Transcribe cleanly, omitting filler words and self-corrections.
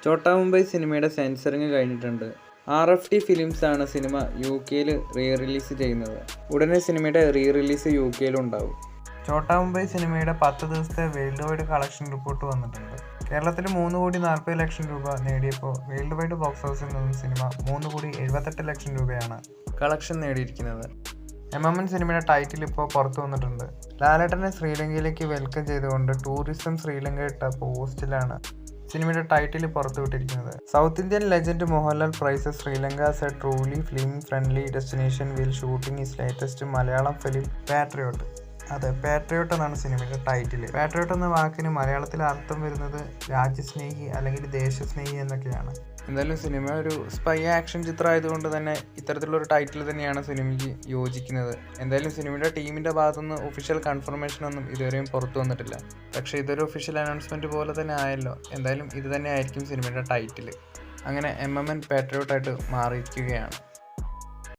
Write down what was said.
ചോട്ടാ മുംബൈ സിനിമയുടെ സെൻസറിങ് കഴിഞ്ഞിട്ടുണ്ട്. RFD films ആണ് സിനിമ UK റിലീസ് ചെയ്യുന്നത്. ഉടനെ സിനിമയുടെ റിലീസ് UK ഉണ്ടാവും. ചോട്ടാ മുംബൈ സിനിമയുടെ 10 ദിവസത്തെ വേൾഡ് വൈഡ് കളക്ഷൻ റിപ്പോർട്ട് വന്നിട്ടുണ്ട്. കേരളത്തിൽ 3,40,00,000 രൂപ നേടിയപ്പോൾ വേൾഡ് വൈഡ് ബോക്സ് ഓഫീസിൽ നിന്നും സിനിമ 3,78,00,000 രൂപയാണ് കളക്ഷൻ നേടിയിരിക്കുന്നത്. MMN സിനിമയുടെ ടൈറ്റിൽ ഇപ്പോൾ പുറത്തു വന്നിട്ടുണ്ട്. ലാലേട്ടനെ ശ്രീലങ്കയിലേക്ക് വെൽക്കം ചെയ്തുകൊണ്ട് ടൂറിസം ശ്രീലങ്ക ഇട്ട പോസ്റ്റിലാണ് സിനിമയുടെ ടൈറ്റിൽ പുറത്തുവിട്ടിരിക്കുന്നത്. South Indian legend Mohanlal praises Sri Lanka as a truly film friendly destination while shooting his latest Malayalam film Patriot. അതെ, പാട്രിയോട്ട് എന്നാണ് സിനിമയുടെ ടൈറ്റിൽ. പാട്രിയോട്ട് എന്ന വാക്കിന് മലയാളത്തിൽ അർത്ഥം വരുന്നത് രാജ്യസ്നേഹി അല്ലെങ്കിൽ ദേശസ്നേഹി എന്നൊക്കെയാണ്. എന്തായാലും സിനിമ ഒരു സ്പൈ ആക്ഷൻ ചിത്രം ആയതുകൊണ്ട് തന്നെ ഇത്തരത്തിലുള്ളൊരു ടൈറ്റിൽ തന്നെയാണ് സിനിമയ്ക്ക് യോജിക്കുന്നത്. എന്തായാലും സിനിമയുടെ ടീമിൻ്റെ ഭാഗത്തുനിന്ന് ഒഫീഷ്യൽ കൺഫർമേഷൻ ഒന്നും ഇതുവരെയും പുറത്തു വന്നിട്ടില്ല. പക്ഷേ ഇതൊരു ഒഫീഷ്യൽ അനൗൺസ്മെൻറ്റ് പോലെ തന്നെ ആയല്ലോ. എന്തായാലും ഇത് തന്നെ ആയിരിക്കും സിനിമയുടെ ടൈറ്റിൽ. അങ്ങനെ MMN പാട്രിയോട്ടായിട്ട് മാറിയിരിക്കുകയാണ്.